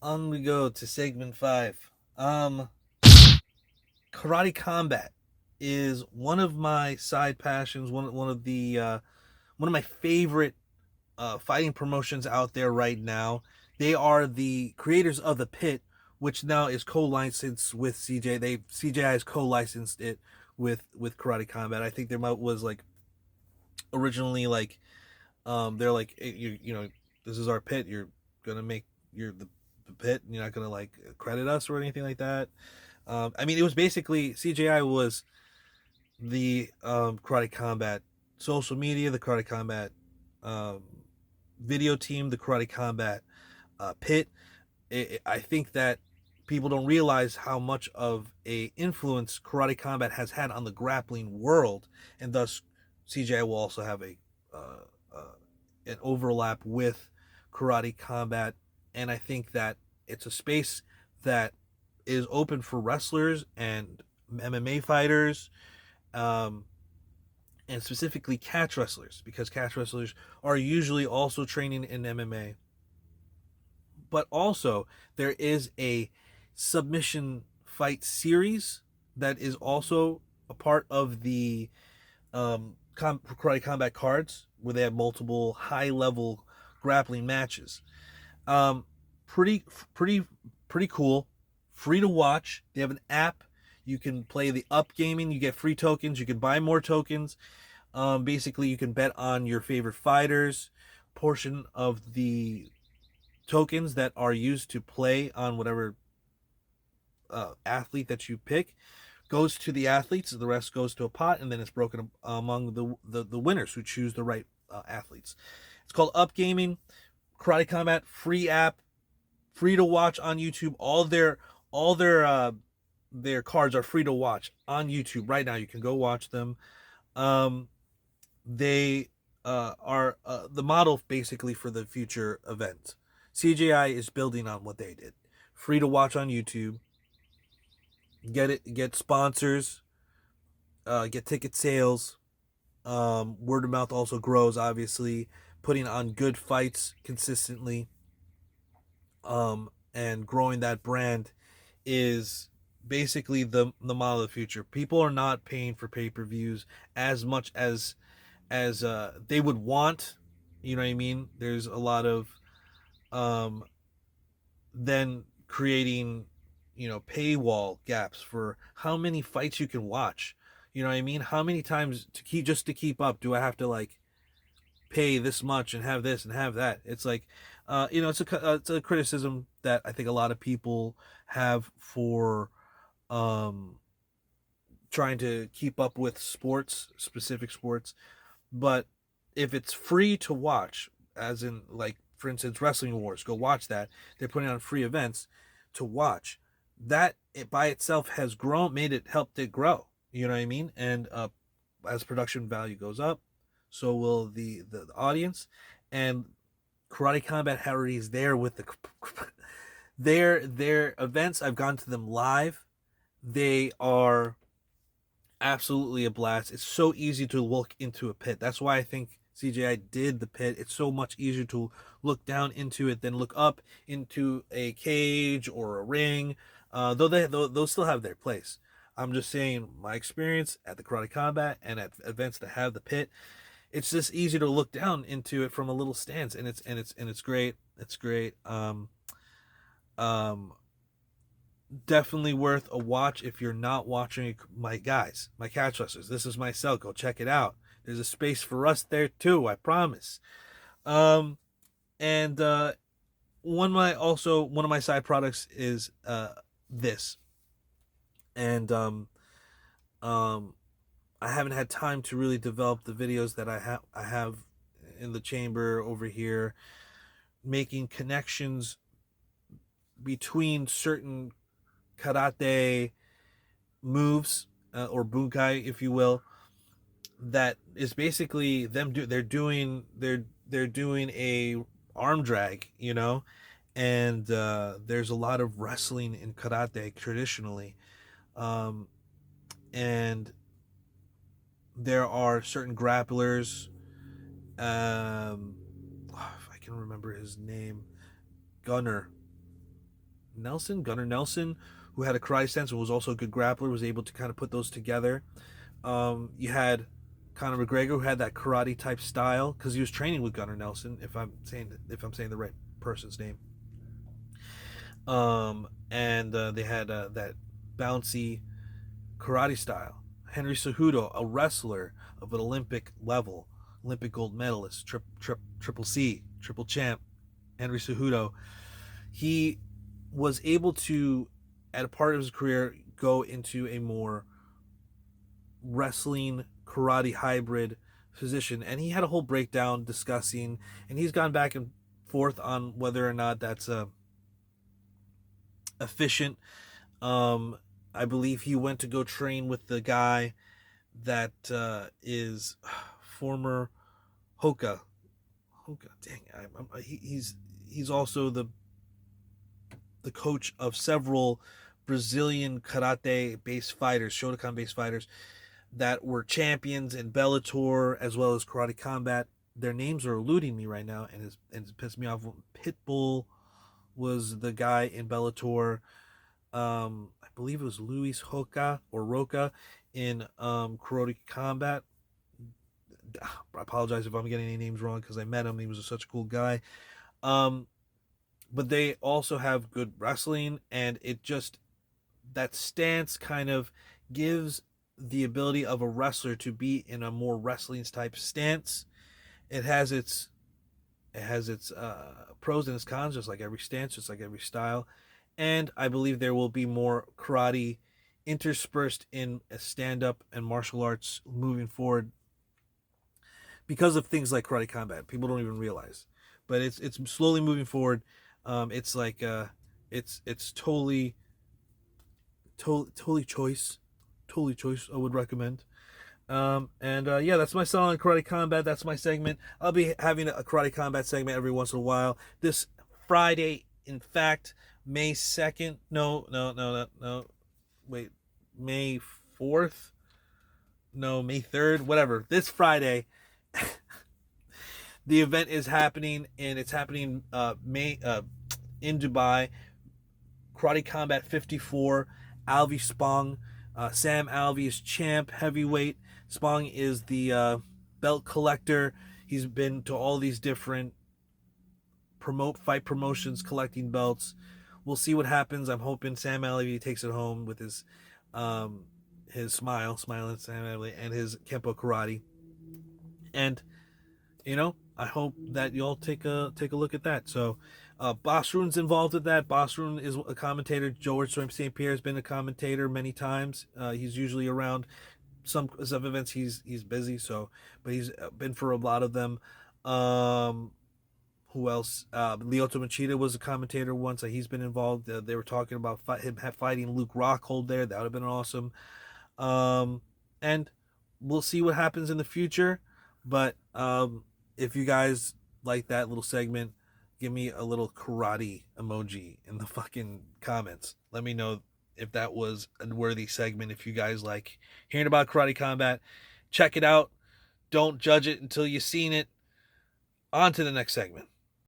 On we go to segment 5. Karate combat is one of my side passions. One of my favorite fighting promotions out there right now. They are the creators of the Pit, which now is co-licensed with CJ. CJI has co-licensed it with Karate Combat. I think there was like originally like they're like you know this is our Pit. You're gonna make the Pit. And you're not gonna like credit us or anything like that. I mean, it was basically CJI was the Karate Combat social media, the Karate Combat um, video team, the Karate Combat Pit. I think that people don't realize how much of a influence Karate Combat has had on the grappling world, and thus CJ will also have a an overlap with Karate Combat. And I think that it's a space that is open for wrestlers and MMA fighters, um, and specifically catch wrestlers, because catch wrestlers are usually also training in MMA. But also, there is a submission fight series that is also a part of the Karate Combat cards, where they have multiple high level grappling matches. Um, pretty, pretty, pretty cool. Free to watch. They have an app. You can play the up gaming. You get free tokens. You can buy more tokens. Basically, you can bet on your favorite fighters. Portion of the tokens that are used to play on whatever athlete that you pick goes to the athletes. The rest goes to a pot, and then it's broken among the winners who choose the right athletes. It's called Up Gaming. Karate Combat free app, free to watch on YouTube. All their cards are free to watch on YouTube right now. You can go watch them. Um, they are the model basically for the future event. CGI is building on what they did. Free to watch on YouTube. Get sponsors. Get ticket sales. Word of mouth also grows, obviously. Putting on good fights consistently, and growing that brand is basically the model of the future. People are not paying for pay-per-views as much as they would want. You know what I mean? There's a lot of um, then creating, paywall gaps for how many fights you can watch. You know what I mean? How many times to keep up do I have to like pay this much and have this and have that? It's like, it's a criticism that I think a lot of people have for um, trying to keep up with sports, specific sports. But if it's free to watch, as in like for instance Wrestling Wars, go watch that. They're putting on free events to watch. That it by itself has grown, helped it grow. You know what I mean? And as production value goes up, so will the audience. And Karate Combat already is there with their events. I've gone to them live. They are absolutely a blast. It's so easy to look into a pit. That's why I think CJI did the pit. It's so much easier to look down into it than look up into a cage or a ring. Those still have their place. I'm just saying my experience at the Karate Combat and at events that have the pit. It's just easy to look down into it from a little stance, and it's great. It's great. Um, Definitely worth a watch if you're not watching. My guys, my catch wrestlers, this is my cell. Go check it out. There's a space for us there too, I promise. um and one of my side products is this. And um I haven't had time to really develop the videos that I have in the chamber over here, making connections between certain karate moves, or bunkai, if you will, that is basically they're doing a arm drag, and there's a lot of wrestling in karate traditionally, um, and there are certain grapplers. If I can remember his name, Gunner. Gunnar Nelson, who had a karate stance and was also a good grappler, was able to kind of put those together. You had Conor McGregor, who had that karate type style because he was training with Gunnar Nelson. If I'm saying the right person's name. And they had that bouncy karate style. Henry Cejudo, a wrestler of an Olympic level, Olympic gold medalist, triple C, triple champ. Henry Cejudo, he was able to, at a part of his career, go into a more wrestling karate hybrid position, and he had a whole breakdown discussing, and he's gone back and forth on whether or not that's efficient. I believe he went to go train with the guy that is former Hoka. Dang, he's also the coach of several Brazilian karate based fighters, Shotokan based fighters that were champions in Bellator as well as Karate Combat. Their names are eluding me right now, and it's pissed me off. Pitbull was the guy in Bellator. I believe it was Luis Hoka or Roca in Karate Combat. I apologize if I'm getting any names wrong because I met him. He was such a cool guy. But they also have good wrestling, and it just, that stance kind of gives the ability of a wrestler to be in a more wrestling type stance. It has its pros and its cons, just like every stance, just like every style. And I believe there will be more karate interspersed in a stand-up and martial arts moving forward because of things like Karate Combat. People don't even realize, but it's slowly moving forward. It's like it's totally choice, totally choice. I would recommend. Yeah, that's my song on Karate Combat. That's my segment. I'll be having a Karate Combat segment every once in a while. This Friday, in fact, May 2nd. No. Wait, May 4th? No, May 3rd. Whatever. This Friday, the event is happening, and it's happening in Dubai. Karate Combat 54. Alvey Spong. Sam Alvey is champ heavyweight. Spong is the belt collector. He's been to all these different fight promotions collecting belts. We'll see what happens. I'm hoping Sam Alvey takes it home with his smiling Sam Alvey, and his Kempo karate. And I hope that y'all take a look at that. So Boss Rune's involved with that. Boss Rune is a commentator. George St. Pierre has been a commentator many times. He's usually around some events. He's busy, but he's been for a lot of them. Who else? Lyoto Machida was a commentator once. He's been involved. They were talking about him fighting Luke Rockhold there. That would have been awesome. And we'll see what happens in the future. But if you guys like that little segment, give me a little karate emoji in the fucking comments. Let me know if that was a worthy segment. If you guys like hearing about Karate Combat, check it out. Don't judge it until you've seen it. On to the next segment.